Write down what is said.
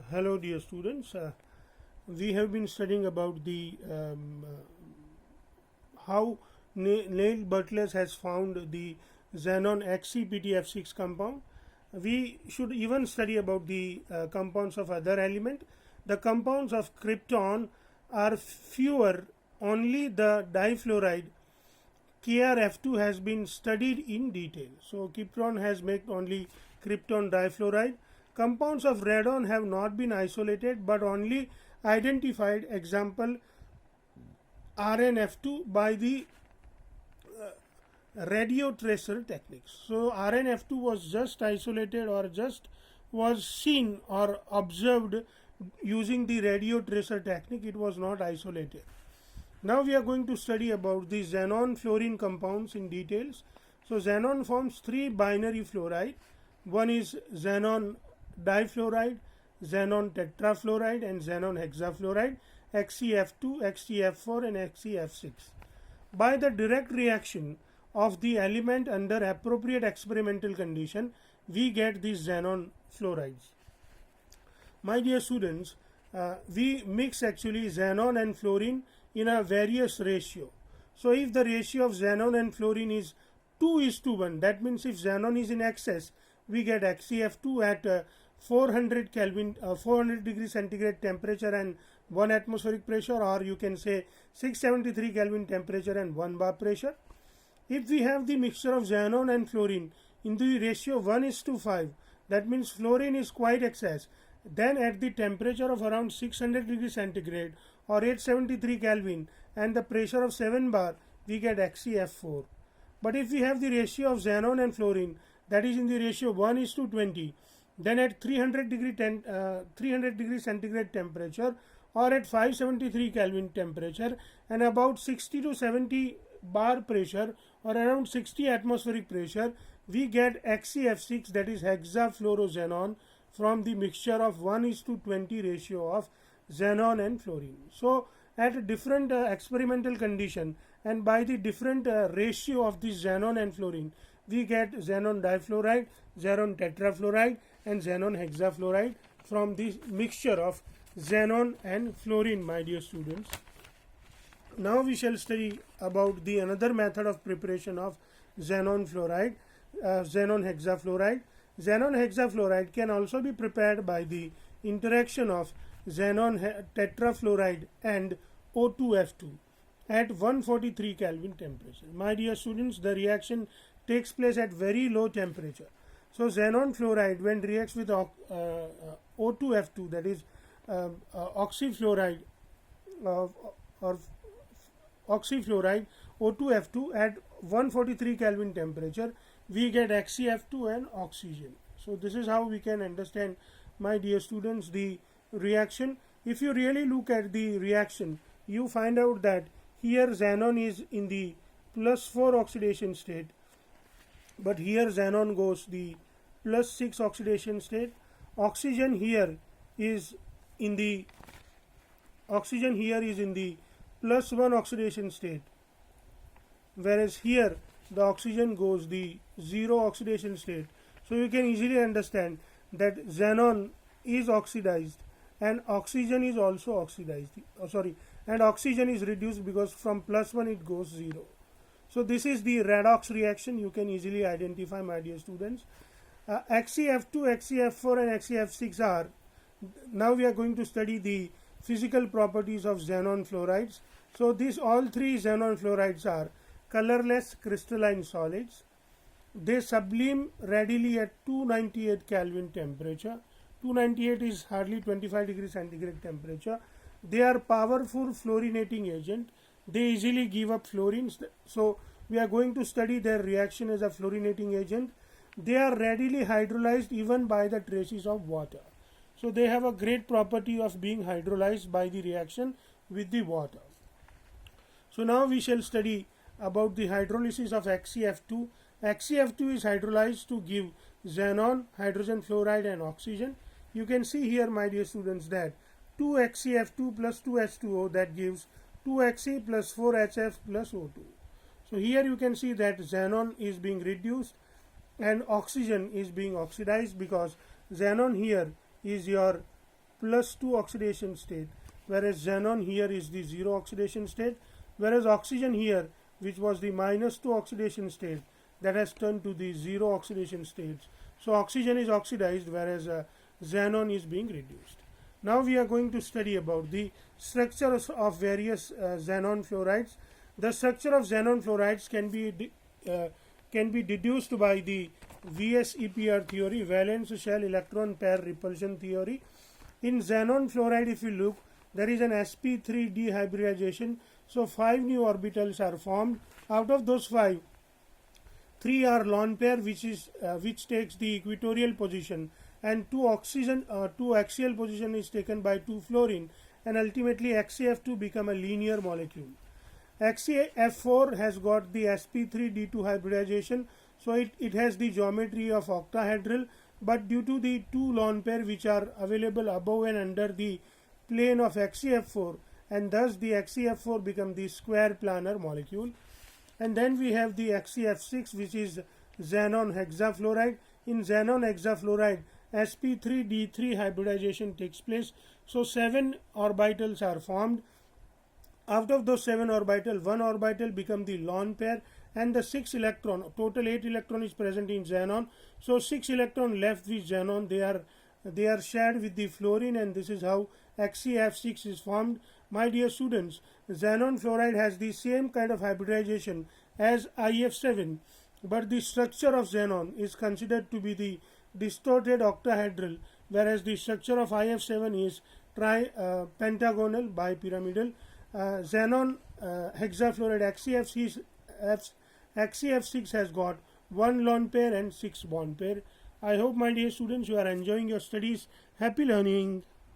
Hello, dear students. We have been studying about the how Neil Bartlett has found the xenon XCPTF6 compound. We should even study about the compounds of other element. The compounds of krypton are fewer. Only the difluoride KrF2 has been studied in detail. So krypton has made only krypton difluoride. Compounds of radon have not been isolated but only identified. Example RNF2 by the radio tracer techniques. So RNF2 was just isolated or just was seen or observed using the radio tracer technique. It was not isolated. Now we are going to study about the xenon fluorine compounds in details. So xenon forms three binary fluoride. One is xenon difluoride, xenon tetrafluoride and xenon hexafluoride, XeF2, XeF4 and XeF6. By the direct reaction of the element under appropriate experimental condition, we get these xenon fluorides. My dear students, we mix actually xenon and fluorine in a various ratio. So if the ratio of xenon and fluorine is 2:1, that means if xenon is in excess, we get XeF2 at 400 Kelvin, 400 degree centigrade temperature and 1 atmospheric pressure, or you can say 673 Kelvin temperature and 1 bar pressure. If we have the mixture of xenon and fluorine in the ratio 1:5, that means fluorine is quite excess, then at the temperature of around 600 degrees centigrade or 873 Kelvin and the pressure of 7 bar, we get XeF4. But if we have the ratio of xenon and fluorine, that is in the ratio 1:20, then at 300 degree centigrade temperature or at 573 Kelvin temperature and about 60 to 70 bar pressure or around 60 atmospheric pressure, we get XeF6, that is hexafluoroxenon, from the mixture of 1:20 ratio of xenon and fluorine. So at different experimental condition and by the different ratio of this xenon and fluorine, we get xenon difluoride, xenon tetrafluoride and xenon hexafluoride from this mixture of xenon and fluorine, my dear students. Now we shall study about the another method of preparation of xenon fluoride, xenon hexafluoride. Xenon hexafluoride can also be prepared by the interaction of xenon tetrafluoride and O2F2 at 143 Kelvin temperature. My dear students, the reaction takes place at very low temperature. So xenon fluoride, when reacts with O2F2, that is oxyfluoride or oxyfluoride O2F2 at 143 Kelvin temperature, we get XeF2 and oxygen. So this is how we can understand, my dear students, the reaction. If you really look at the reaction, you find out that here xenon is in the +4 oxidation state, but here xenon goes the +6 oxidation state. Oxygen here is in the +1 oxidation state, whereas here the oxygen goes the 0 oxidation state. So you can easily understand that xenon is oxidized and oxygen is also oxidized. And oxygen is reduced because from +1 it goes 0. So this is the redox reaction. You can easily identify, my dear students. XeF2, XeF4 and XeF6 are. Now we are going to study the physical properties of xenon fluorides. So these all three xenon fluorides are colorless crystalline solids. They sublime readily at 298 Kelvin temperature. 298 is hardly 25 degrees centigrade temperature. They are powerful fluorinating agent. They easily give up fluorines. So we are going to study their reaction as a fluorinating agent. They are readily hydrolyzed even by the traces of water. So they have a great property of being hydrolyzed by the reaction with the water. So now we shall study about the hydrolysis of XeF2. XeF2 is hydrolyzed to give xenon, hydrogen fluoride and oxygen. You can see here, my dear students, that 2XeF2 plus 2H2O, that gives 2Xe plus 4HF plus O2. So here you can see that xenon is being reduced and oxygen is being oxidized because xenon here is your +2 oxidation state, whereas xenon here is the 0 oxidation state, whereas oxygen here, which was the -2 oxidation state, that has turned to the 0 oxidation states. So oxygen is oxidized, whereas xenon is being reduced. Now we are going to study about the structures of various xenon fluorides. The structure of xenon fluorides can be deduced by the VSEPR theory, valence shell electron pair repulsion theory. In xenon fluoride, if you look, there is an sp3 dehybridization. So 5 new orbitals are formed. Out of those 5, 3 are lone pair, which takes the equatorial position, and 2 axial position is taken by 2 fluorine, and ultimately XaF2 become a linear molecule. XaF4 has got the sp3d2 hybridization, so it has the geometry of octahedral, but due to the 2 lone pair which are available above and under the plane of XaF4, and thus the XaF4 become the square planar molecule. And then we have the XaF6, which is xenon hexafluoride. In xenon hexafluoride, sp3d3 hybridization takes place, so 7 orbitals are formed. Out of those 7 orbitals, 1 orbital become the lone pair, and the 6 electron, total 8 electron is present in xenon, so 6 electron left with xenon, they are shared with the fluorine, and this is how XaF6 is formed. My dear students, xenon fluoride has the same kind of hybridization as IF7, but the structure of xenon is considered to be the distorted octahedral, whereas the structure of IF7 is pentagonal bipyramidal. Xenon hexafluoride XaF6 has got 1 lone pair and 6 bond pair. I hope, my dear students, you are enjoying your studies. Happy learning.